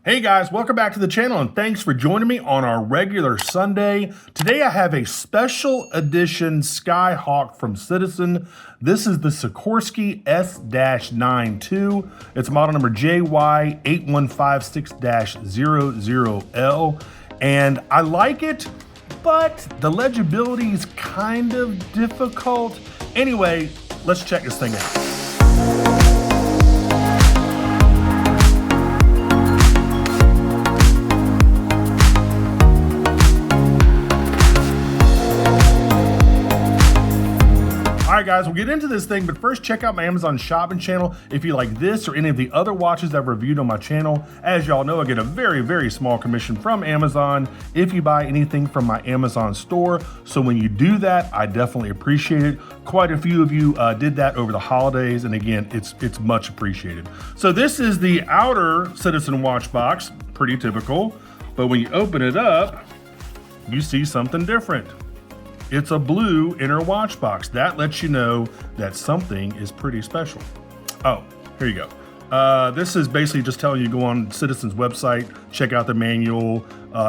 Hey guys, welcome back to the channel and thanks for joining me on our regular Sunday. Today I have a special edition Skyhawk from Citizen. This is the Sikorsky S-92. It's model number JY8156-00L. And I like it, but the legibility is kind of difficult. Anyway, let's check this thing out. All right, guys, we'll get into this thing, but first check out my Amazon shopping channel if you like this or any of the other watches I've reviewed on my channel. As y'all know, I get a very, very small commission from Amazon if you buy anything from my Amazon store. So when you do that, I definitely appreciate it. Quite a few of you did that over the holidays, and again, it's much appreciated. So this is the outer Citizen watch box, pretty typical, but when you open it up, you see something different. It's a blue inner watch box. That lets you know that something is pretty special. Oh, here you go. This is basically just telling you to go on Citizen's website, check out the manual,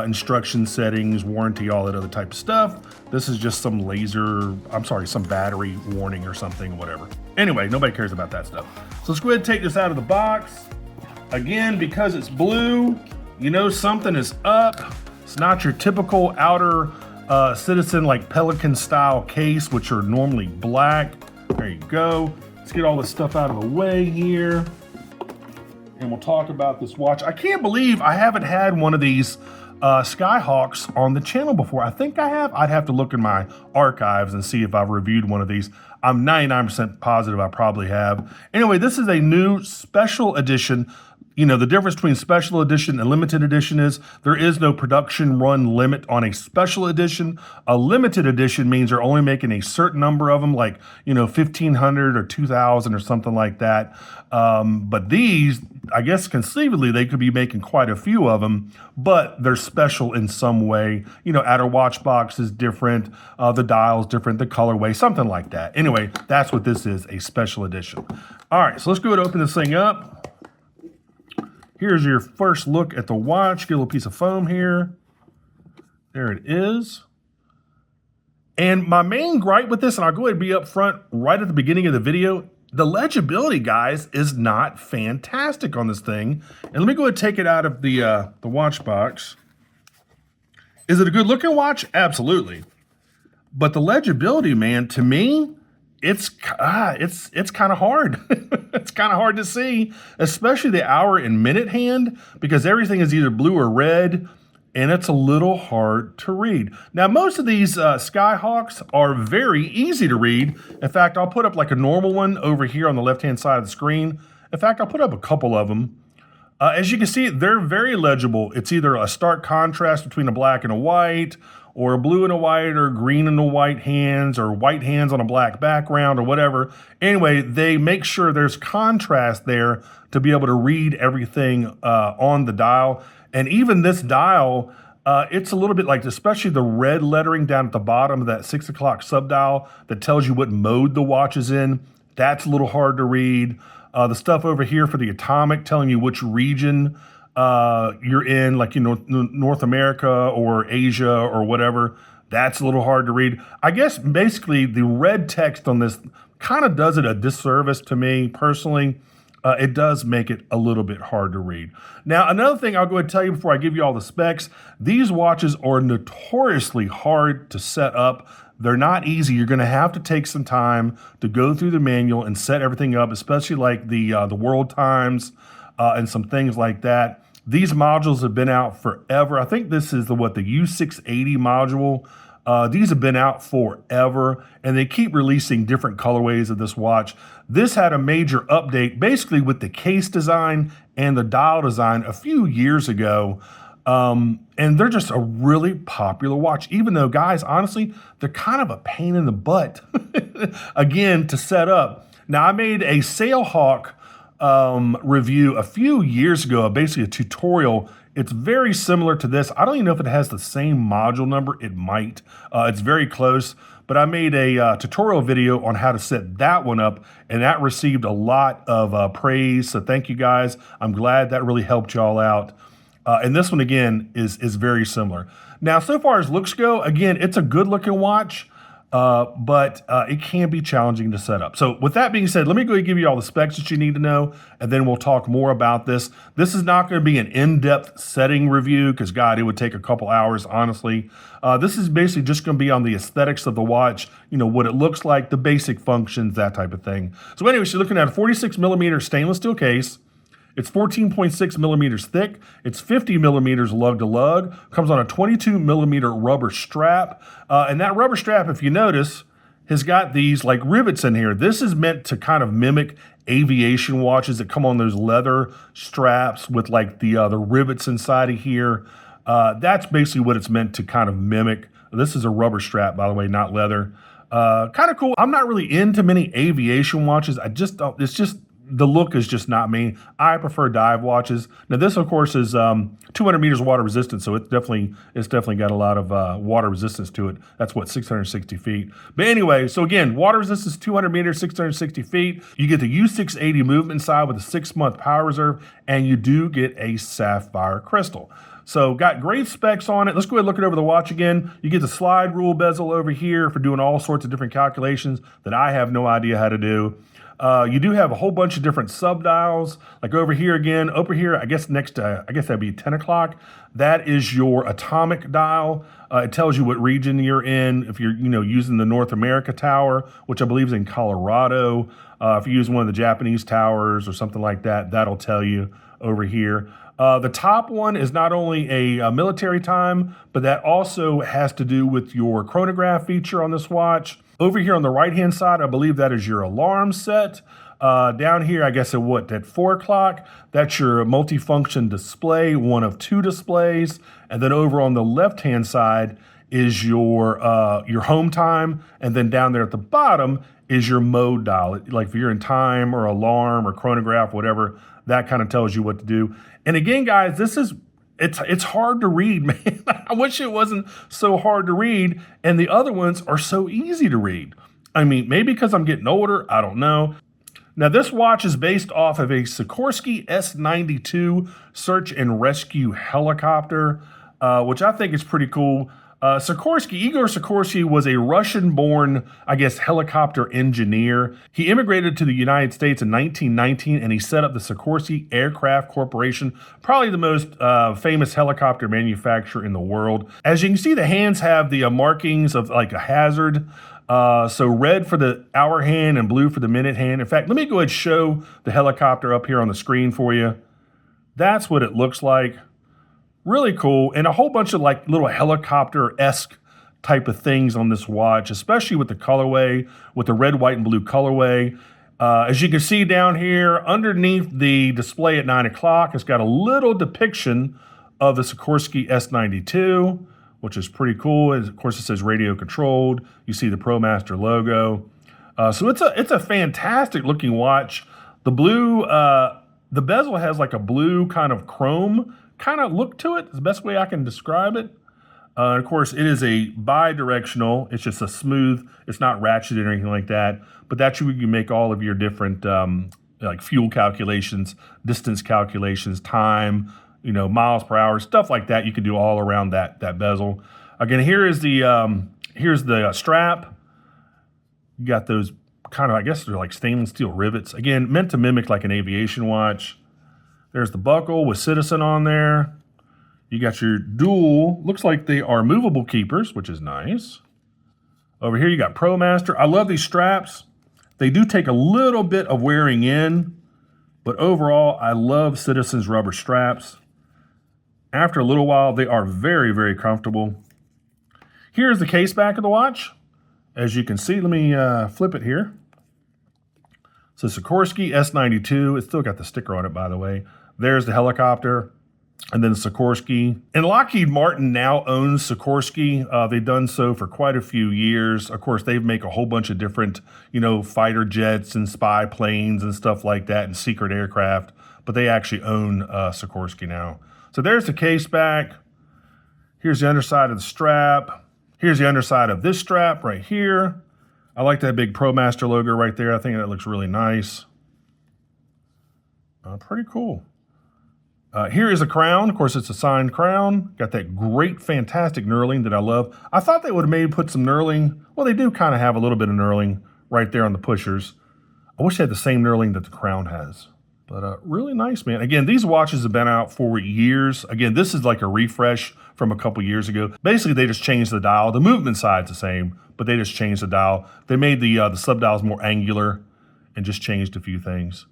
instruction settings, warranty, all that other type of stuff. This is just some some battery warning or something, whatever. Anyway, nobody cares about that stuff. So let's go ahead and take this out of the box. Again, because it's blue, you know something is up. It's not your typical outer Citizen like Pelican style case, which are normally black. There you go. Let's get all this stuff out of the way here. And we'll talk about this watch. I can't believe I haven't had one of these Skyhawks on the channel before. I think I have. I'd have to look in my archives and see if I've reviewed one of these. I'm 99% positive I probably have. Anyway, this is a new special edition. You know, the difference between special edition and limited edition is there is no production run limit on a special edition. A limited edition means they're only making a certain number of them, like, you know, 1,500 or 2,000 or something like that. But these, I guess conceivably, they could be making quite a few of them, but they're special in some way. You know, outer watch box is different, the dial's different, the colorway, something like that. Anyway, that's what this is, a special edition. All right, so let's go ahead and open this thing up. Here's your first look at the watch. Get a little piece of foam here. There it is. And my main gripe with this, and I'll go ahead and be up front right at the beginning of the video, the legibility, guys, is not fantastic on this thing. And let me go ahead and take it out of the watch box. Is it a good looking watch? Absolutely. But the legibility, man, to me, it's kind of hard. It's kind of hard to see, especially the hour and minute hand, because everything is either blue or red, and it's a little hard to read. Now, most of these Skyhawks are very easy to read. In fact, I'll put up like a normal one over here on the left-hand side of the screen. In fact, I'll put up a couple of them. As you can see, they're very legible. It's either a stark contrast between a black and a white, or a blue and a white, or green and a white hands, or white hands on a black background, or whatever. Anyway, they make sure there's contrast there to be able to read everything on the dial. And even this dial, it's a little bit like, especially the red lettering down at the bottom of that 6 o'clock subdial that tells you what mode the watch is in. That's a little hard to read. The stuff over here for the atomic telling you which region you're in, like, you know, North America or Asia or whatever, that's a little hard to read. I guess basically the red text on this kind of does it a disservice to me personally. It does make it a little bit hard to read. Now, another thing I'll go ahead and tell you before I give you all the specs, these watches are notoriously hard to set up. They're not easy. You're going to have to take some time to go through the manual and set everything up, especially like the world times and some things like that. These modules have been out forever. I think this is the U680 module. These have been out forever, and they keep releasing different colorways of this watch. This had a major update, basically with the case design and the dial design a few years ago. And they're just a really popular watch, even though, guys, honestly, they're kind of a pain in the butt, again, to set up. Now, I made a Sailhawk review a few years ago, basically a tutorial. It's very similar to this. I don't even know if it has the same module number. It might. It's very close. But I made a tutorial video on how to set that one up, and that received a lot of praise. So thank you guys. I'm glad that really helped y'all out. And this one, again, is very similar. Now, so far as looks go, again, it's a good-looking watch, but it can be challenging to set up. So with that being said, let me go ahead and give you all the specs that you need to know, and then we'll talk more about this. This is not going to be an in-depth setting review because, God, it would take a couple hours, honestly. This is basically just going to be on the aesthetics of the watch, you know, what it looks like, the basic functions, that type of thing. So anyway, you're looking at a 46 millimeter stainless steel case. It's 14.6 millimeters thick. It's 50 millimeters lug to lug. Comes on a 22 millimeter rubber strap. And that rubber strap, if you notice, has got these like rivets in here. This is meant to kind of mimic aviation watches that come on those leather straps with like the rivets inside of here. That's basically what it's meant to kind of mimic. This is a rubber strap, by the way, not leather. Kind of cool. I'm not really into many aviation watches. I just don't, it's just, the look is just not me. I prefer dive watches. Now this, of course, is 200 meters water resistant, so it's definitely got a lot of water resistance to it. That's what, 660 feet. But anyway, so again, water resistance 200 meters, 660 feet. You get the U680 movement side with a 6-month power reserve, and you do get a sapphire crystal. So got great specs on it. Let's go ahead and look it over the watch again. You get the slide rule bezel over here for doing all sorts of different calculations that I have no idea how to do. You do have a whole bunch of different sub dials, like over here again, over here, I guess that'd be 10 o'clock. That is your atomic dial. It tells you what region you're in. If you're, using the North America tower, which I believe is in Colorado. If you use one of the Japanese towers or something like that, that'll tell you over here. The top one is not only a military time, but that also has to do with your chronograph feature on this watch. Over here on the right-hand side, I believe that is your alarm set. Down here, I guess at 4 o'clock, that's your multifunction display, one of 2 displays. And then over on the left-hand side is your home time. And then down there at the bottom is your mode dial. Like if you're in time or alarm or chronograph, whatever, that kind of tells you what to do. And again, guys, it's hard to read, man. I wish it wasn't so hard to read, and the other ones are so easy to read. I mean, maybe because I'm getting older, I don't know. Now, this watch is based off of a Sikorsky S-92 search and rescue helicopter, which I think is pretty cool. Igor Sikorsky was a Russian-born, helicopter engineer. He immigrated to the United States in 1919, and he set up the Sikorsky Aircraft Corporation, probably the most famous helicopter manufacturer in the world. As you can see, the hands have the markings of like a hazard. So red for the hour hand and blue for the minute hand. In fact, let me go ahead and show the helicopter up here on the screen for you. That's what it looks like. Really cool, and a whole bunch of like little helicopter-esque type of things on this watch, especially with the colorway, with the red, white, and blue colorway. As you can see down here, underneath the display at 9 o'clock, it's got a little depiction of the Sikorsky S-92, which is pretty cool. Of course, it says radio controlled. You see the Promaster logo. So it's a fantastic looking watch. The blue, the bezel has like a blue kind of chrome kind of look to it. It's the best way I can describe it. Of course, it is a bi-directional. It's just a smooth, it's not ratcheted or anything like that. But that's where you can make all of your different like fuel calculations, distance calculations, time, miles per hour, stuff like that. You can do all around that bezel. Again, here's the strap. You got those kind of, I guess they're like stainless steel rivets. Again, meant to mimic like an aviation watch. There's the buckle with Citizen on there. You got your dual, looks like they are movable keepers, which is nice. Over here you got Promaster. I love these straps. They do take a little bit of wearing in, but overall I love Citizen's rubber straps. After a little while, they are very, very comfortable. Here's the case back of the watch. As you can see, let me flip it here. So Sikorsky S-92, it's still got the sticker on it, by the way. There's the helicopter, and then Sikorsky. And Lockheed Martin now owns Sikorsky. They've done so for quite a few years. Of course, they make a whole bunch of different, fighter jets and spy planes and stuff like that and secret aircraft. But they actually own Sikorsky now. So there's the case back. Here's the underside of the strap. Here's the underside of this strap right here. I like that big Promaster logo right there. I think that looks really nice. Pretty cool. Here is a crown. Of course, it's a signed crown. Got that great, fantastic knurling that I love. I thought they would have maybe put some knurling. Well, they do kind of have a little bit of knurling right there on the pushers. I wish they had the same knurling that the crown has. But really nice, man. Again, these watches have been out for years. Again, this is like a refresh from a couple years ago. Basically, they just changed the dial. The movement side's the same, but they just changed the dial. They made the sub-dials more angular and just changed a few things.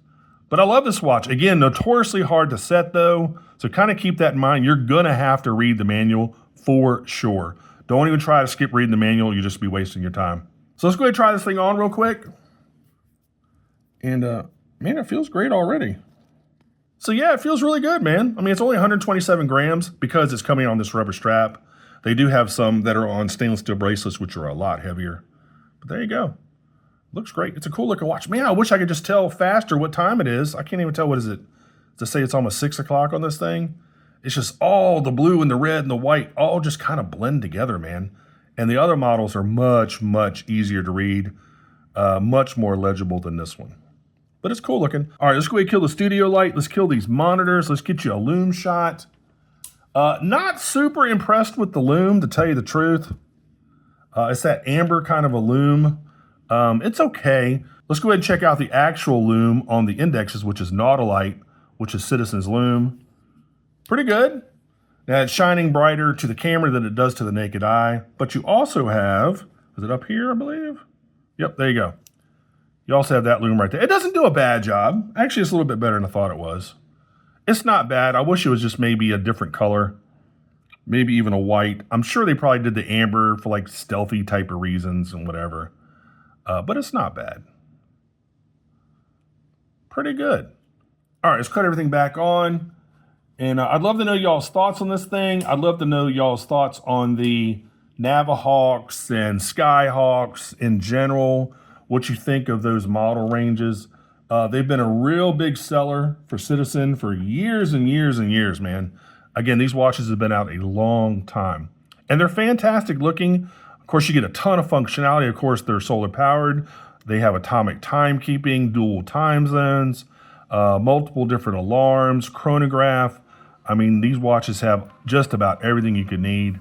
But I love this watch. Again, notoriously hard to set though, so kind of keep that in mind. You're gonna have to read the manual for sure. Don't even try to skip reading the manual. You'll just be wasting your time. So let's go ahead and try this thing on real quick. And man, it feels great already. So yeah, it feels really good, man. I mean, it's only 127 grams because it's coming on this rubber strap. They do have some that are on stainless steel bracelets, which are a lot heavier. But there you go. Looks great. It's a cool looking watch. Man, I wish I could just tell faster what time it is. I can't even tell. What is it? To say it's almost 6 o'clock on this thing. It's just all the blue and the red and the white all just kind of blend together, man. And the other models are much, much easier to read, much more legible than this one. But it's cool looking. All right, let's go ahead and kill the studio light. Let's kill these monitors. Let's get you a Lume shot. Not super impressed with the Lume, to tell you the truth. It's that amber kind of a Lume. It's okay. Let's go ahead and check out the actual Lume on the indexes, which is Natulite, which is Citizen's Lume. Pretty good. Now it's shining brighter to the camera than it does to the naked eye. But you also have, is it up here, I believe? Yep, there you go. You also have that Lume right there. It doesn't do a bad job. Actually, it's a little bit better than I thought it was. It's not bad. I wish it was just maybe a different color. Maybe even a white. I'm sure they probably did the amber for like stealthy type of reasons and whatever. But it's not bad. Pretty good. All right, let's cut everything back on. And I'd love to know y'all's thoughts on this thing. I'd love to know y'all's thoughts on the Navihawks and Skyhawks in general. What you think of those model ranges. They've been a real big seller for Citizen for years and years and years, man. Again, these watches have been out a long time. And they're fantastic looking. Of course, you get a ton of functionality. Of course, they're solar powered. They have atomic timekeeping, dual time zones, multiple different alarms, chronograph. I mean, these watches have just about everything you could need.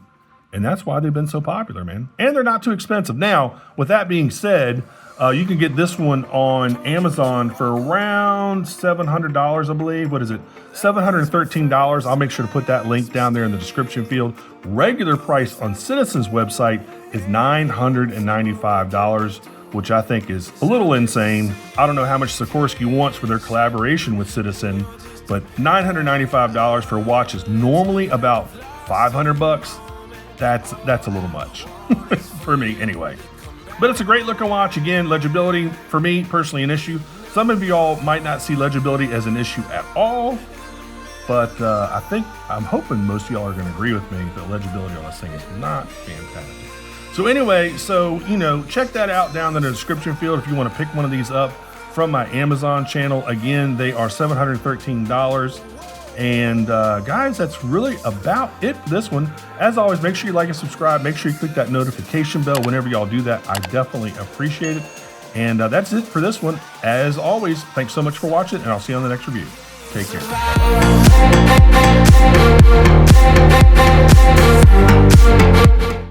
And that's why they've been so popular, man. And they're not too expensive. Now, with that being said, you can get this one on Amazon for around $700, I believe. What is it? $713. I'll make sure to put that link down there in the description field. Regular price on Citizen's website is $995, which I think is a little insane. I don't know how much Sikorsky wants for their collaboration with Citizen, but $995 for a watch is normally about $500. That's a little much for me anyway. But it's a great looking watch. Again, legibility, for me, personally, an issue. Some of y'all might not see legibility as an issue at all, but I'm hoping most of y'all are going to agree with me that legibility on this thing is not fantastic. So anyway, check that out down in the description field if you want to pick one of these up from my Amazon channel. Again, they are $713. And guys, that's really about it for this one. As always, make sure you like and subscribe. Make sure you click that notification bell whenever y'all do that. I definitely appreciate it. And that's it for this one. As always, thanks so much for watching, and I'll see you on the next review. Take care.